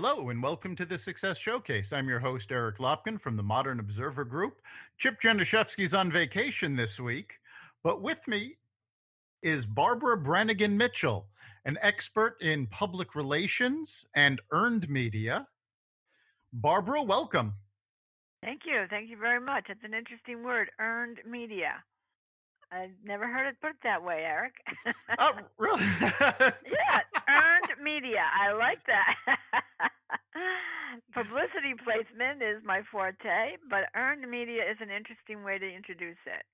Hello, and welcome to the Success Showcase. I'm your host, Eric Lopkin from the Modern Observer Group. Chip Januszewski's on vacation this week, but with me is Barbara Branagan Mitchell, an expert in public relations and earned media. Barbara, welcome. Thank you. Thank you very much. It's an interesting word, earned media. I've never heard it put that way, Eric. Oh, really? Yeah, earned media. I like that. Publicity placement is my forte, but earned media is an interesting way to introduce it.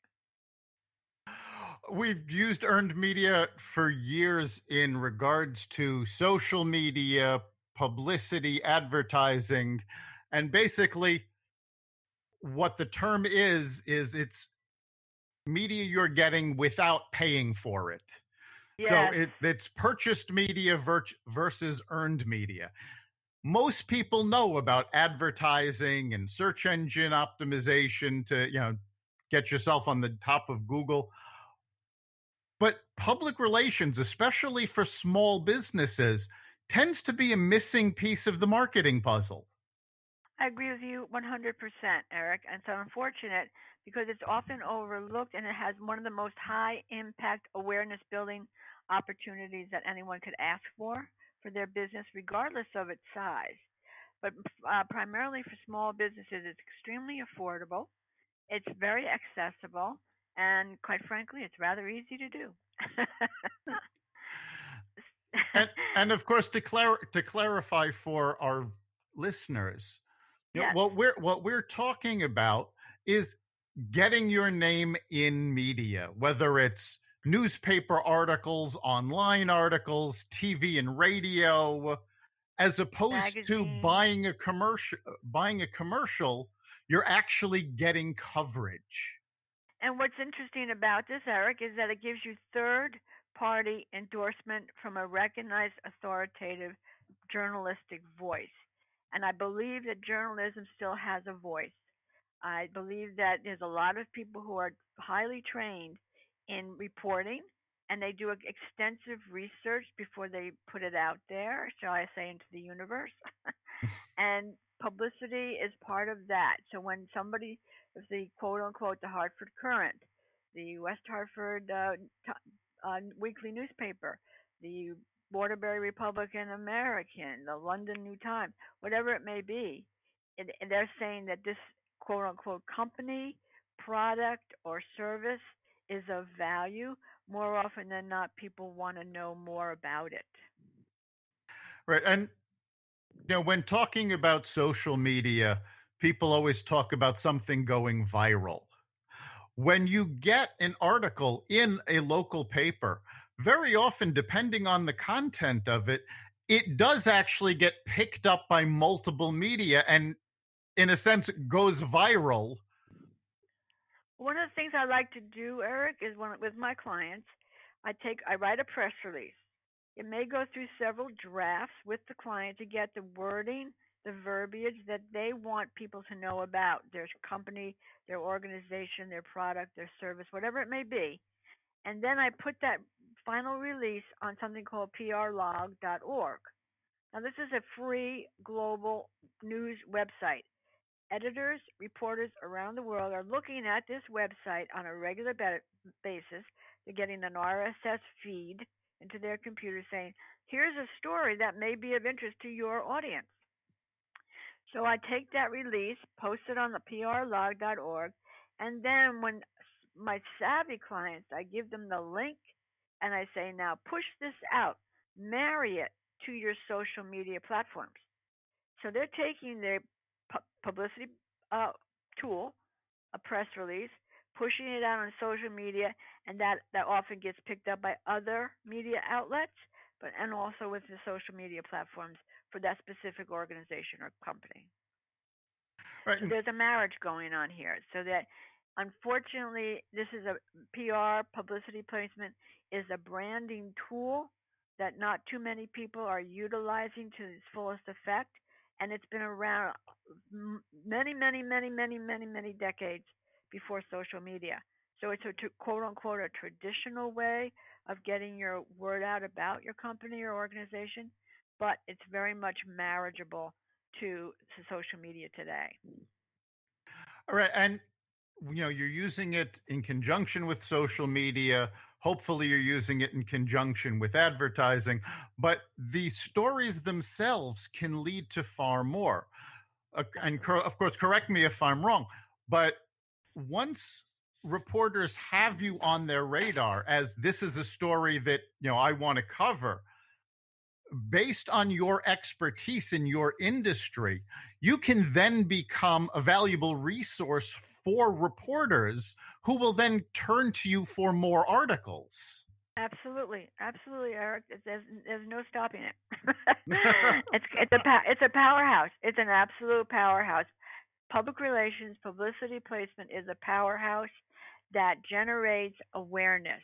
We've used earned media for years in regards to social media, publicity, advertising, and basically what the term is it's media you're getting without paying for it. So Yes, it's purchased media versus earned media. Most people know about advertising and search engine optimization to, get yourself on the top of Google. But public relations, especially for small businesses, tends to be a missing piece of the marketing puzzle. I agree with you 100%, Eric. And it's unfortunate because it's often overlooked and it has one of the most high impact awareness building opportunities that anyone could ask for their business, regardless of its size. But primarily for small businesses, it's extremely affordable, it's very accessible, and quite frankly, it's rather easy to do. And of course, to clarify for our listeners, Yes, what we're talking about is getting your name in media, whether it's newspaper articles, online articles, TV and radio, as opposed to magazines. buying a commercial, you're actually getting coverage. And what's interesting about this, Eric, is that it gives you third party endorsement from a recognized authoritative journalistic voice. And I believe that journalism still has a voice. I believe that there's a lot of people who are highly trained in reporting and they do extensive research before they put it out there, shall I say, into the universe. And publicity is part of that. So when somebody, if the quote unquote the Hartford Courant, the West Hartford weekly newspaper, the Waterbury Republican American, the London New Times, whatever it may be, they're saying that this quote unquote company, product, or service is of value. More often than not, people want to know more about it. Right. And when talking about social media, people always talk about something going viral. When you get an article in a local paper, very often, depending on the content of it, it does actually get picked up by multiple media and, in a sense, goes viral. One of the things I like to do, Eric, is when with my clients, I write a press release. It may go through several drafts with the client to get the wording, the verbiage that they want people to know about their company, their organization, their product, their service, whatever it may be. And then I put that final release on something called prlog.org. Now, this is a free global news website. Editors, reporters around the world are looking at this website on a regular basis. They're getting an RSS feed into their computer saying, here's a story that may be of interest to your audience. So I take that release, post it on the prlog.org, and then when my savvy clients, I give them the link and I say, now push this out, marry it to your social media platforms. So they're taking their publicity tool, a press release, pushing it out on social media, and that often gets picked up by other media outlets, but and also with the social media platforms for that specific organization or company. Right. So there's a marriage going on here. So that unfortunately, this is a PR publicity placement is a branding tool that not too many people are utilizing to its fullest effect, and it's been around many, many, many, many, many, many decades before social media. So it's a quote unquote a traditional way of getting your word out about your company or organization. but it's very much marriageable to social media today. All right. And you're using it in conjunction with social media. Hopefully, you're using it in conjunction with advertising, but the stories themselves can lead to far more. Absolutely. Of course, correct me if I'm wrong, but once reporters have you on their radar as this is a story that I want to cover, based on your expertise in your industry, you can then become a valuable resource for reporters who will then turn to you for more articles. Absolutely, absolutely, Eric. There's no stopping it. It's a powerhouse. It's an absolute powerhouse. Public relations, publicity placement is a powerhouse that generates awareness,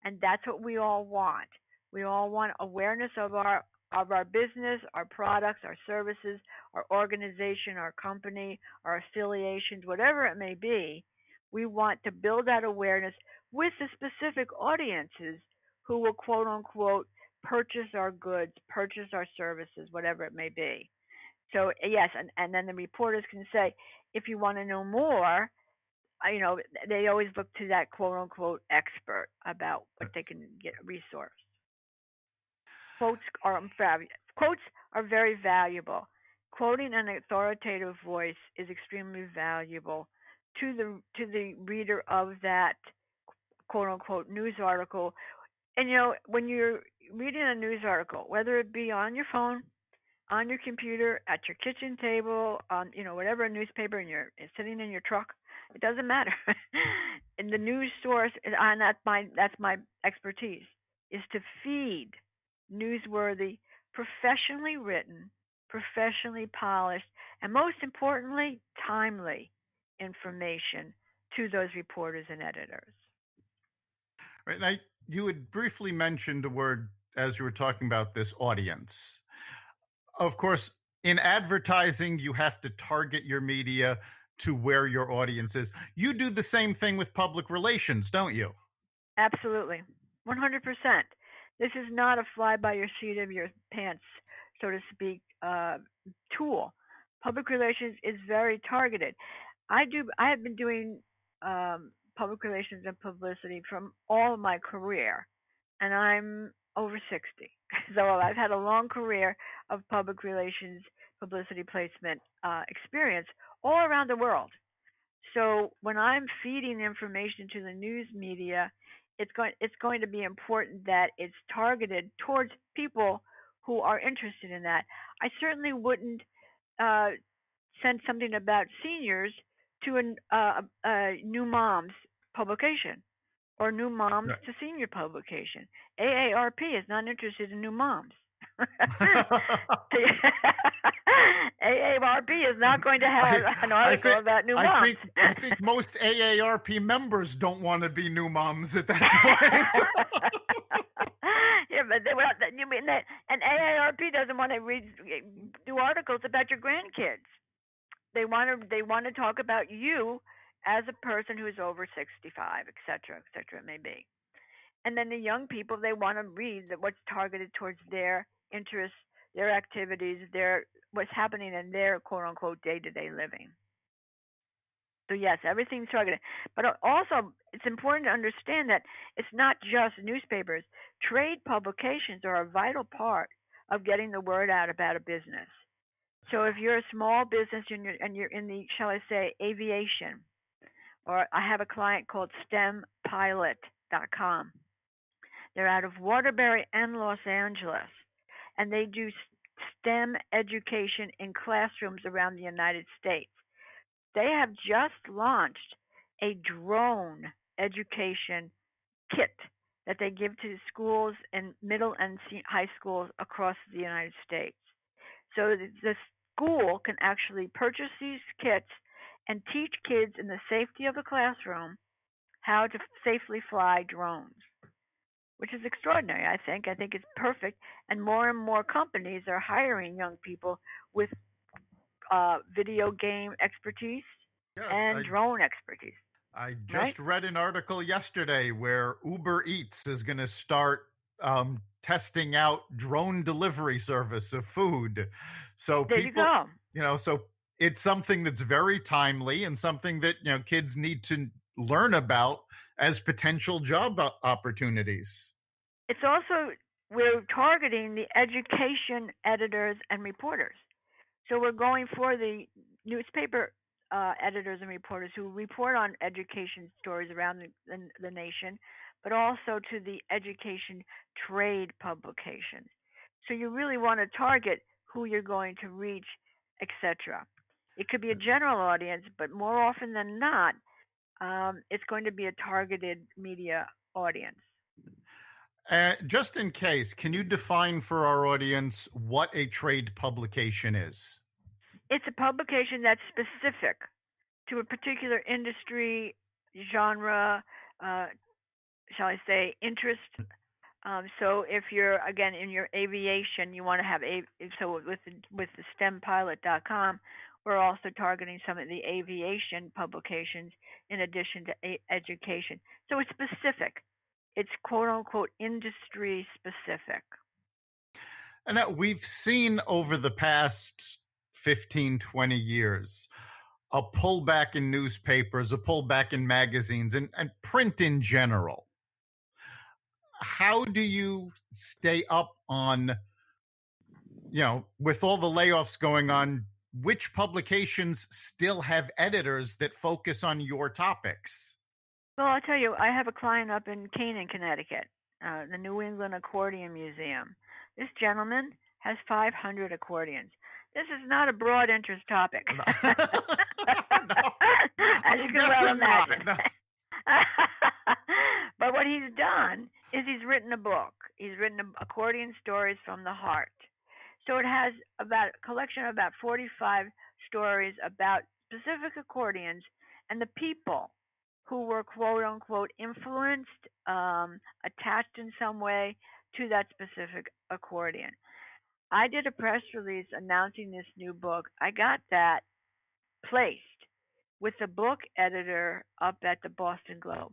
and that's what we all want. We all want awareness of our business, our products, our services, our organization, our company, our affiliations, whatever it may be. We want to build that awareness with the specific audiences who will quote unquote purchase our goods, purchase our services, whatever it may be. So yes, and then the reporters can say, if you want to know more, they always look to that quote unquote expert about what they can get resource. Quotes are quotes are very valuable. Quoting an authoritative voice is extremely valuable to the reader of that quote unquote news article. And when you're reading a news article, whether it be on your phone, on your computer, at your kitchen table, on whatever newspaper, and you're sitting in your truck. It doesn't matter. And the news source, and that's my expertise, is to feed newsworthy, professionally written, professionally polished, and most importantly, timely information to those reporters and editors. Right now, you had briefly mentioned a word as you were talking about this audience. Of course, in advertising, you have to target your media to where your audience is. You do the same thing with public relations, don't you? Absolutely. 100%. This is not a fly by your seat of your pants, so to speak, tool. Public relations is very targeted. I have been doing public relations and publicity from all of my career, and I'm over 60. So I've had a long career of public relations, publicity placement experience all around the world. So when I'm feeding information to the news media, it's going to be important that it's targeted towards people who are interested in that. I certainly wouldn't uh, send something about seniors to a new moms publication or new moms Right. to senior publication. AARP is not interested in new moms. AARP is not going to have I, an I article think about new I moms. think I think most AARP members don't want to be new moms at that point. Yeah, but you mean that? And AARP doesn't want to do articles about your grandkids. They want to talk about you as a person who's over 65, et cetera, it may be. And then the young people, they want to read what's targeted towards their interests, their activities, their what's happening in their quote unquote day to day living. So yes, everything's targeted. But also, it's important to understand that it's not just newspapers. Trade publications are a vital part of getting the word out about a business. So if you're a small business and you're in the, shall I say, aviation, or I have a client called stempilot.com. They're out of Waterbury and Los Angeles, and they do STEM education in classrooms around the United States. They have just launched a drone education kit that they give to schools and middle and high schools across the United States. So the school can actually purchase these kits and teach kids in the safety of the classroom how to safely fly drones, which is extraordinary, I think. I think it's perfect. And more companies are hiring young people with video game expertise Yes, and drone expertise, I right? just read an article yesterday where Uber Eats is going to start. testing out drone delivery service of food. So There you people, go. so it's something that's very timely and something that, kids need to learn about as potential job opportunities. It's also, we're targeting the education editors and reporters. So we're going for the newspaper editors and reporters who report on education stories around the nation, but also to the education trade publications. So you really want to target who you're going to reach, etc. It could be a general audience, but more often than not, it's going to be a targeted media audience. Just in case, can you define for our audience what a trade publication is? It's a publication that's specific to a particular industry, genre, uh, shall I say, interest. So if you're again in your aviation, you want to have so with the stempilot.com, we're also targeting some of the aviation publications in addition to education. So it's specific. It's quote unquote industry specific. And we've seen over the past 15, 20 years a pullback in newspapers, a pullback in magazines, and print in general. How do you stay up on, with all the layoffs going on, which publications still have editors that focus on your topics? Well, I'll tell you, I have a client up in Canaan, Connecticut, the New England Accordion Museum. This gentleman has 500 accordions. This is not a broad interest topic, No. No, as you can well imagine. No. But what he's done is he's written a book. He's written accordion stories from the heart. So it has about a collection of about 45 stories about specific accordions and the people who were quote unquote influenced, attached in some way to that specific accordion. I did a press release announcing this new book. I got that placed with the book editor up at the Boston Globe.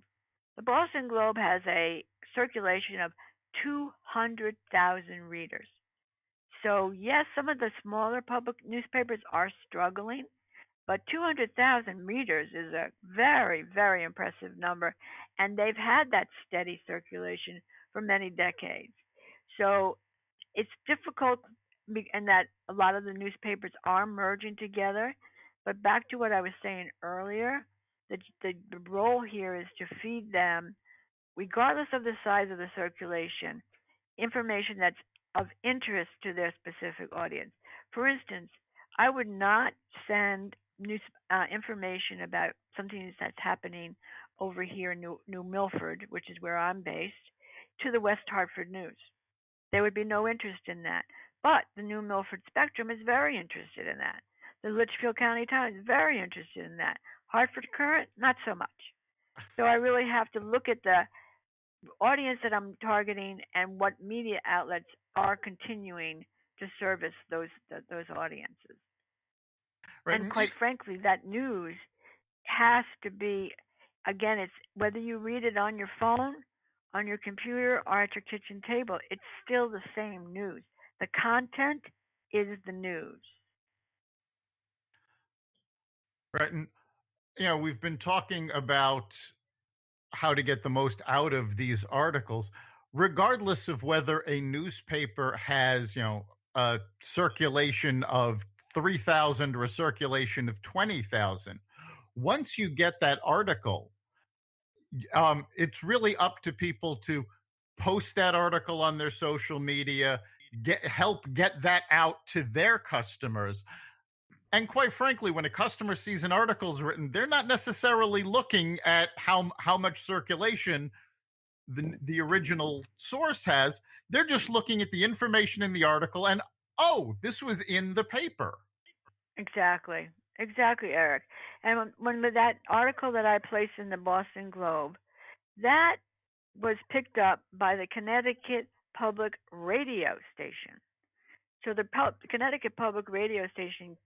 The Boston Globe has a circulation of 200,000 readers. So, yes, some of the smaller public newspapers are struggling, but 200,000 readers is a very, very impressive number, and they've had that steady circulation for many decades. So it's difficult, and that a lot of the newspapers are merging together. But back to what I was saying earlier, the role here is to feed them, regardless of the size of the circulation, information that's of interest to their specific audience. For instance, I would not send news information about something that's happening over here in New Milford, which is where I'm based, to the West Hartford News. There would be no interest in that. But the New Milford Spectrum is very interested in that. The Litchfield County Times is very interested in that. Hartford Current, not so much. So I really have to look at the audience that I'm targeting and what media outlets are continuing to service those audiences. Right. And quite frankly, that news has to be, again, it's whether you read it on your phone, on your computer, or at your kitchen table, it's still the same news. The content is the news. Right. And, we've been talking about how to get the most out of these articles, regardless of whether a newspaper has, a circulation of 3,000 or a circulation of 20,000. Once you get that article, it's really up to people to post that article on their social media, help get that out to their customers. And quite frankly, when a customer sees an article is written, they're not necessarily looking at how much circulation the original source has. They're just looking at the information in the article and, oh, this was in the paper. Exactly. Exactly, Eric. And when that article that I placed in the Boston Globe, that was picked up by the Connecticut Public Radio Station. So the Connecticut Public Radio Station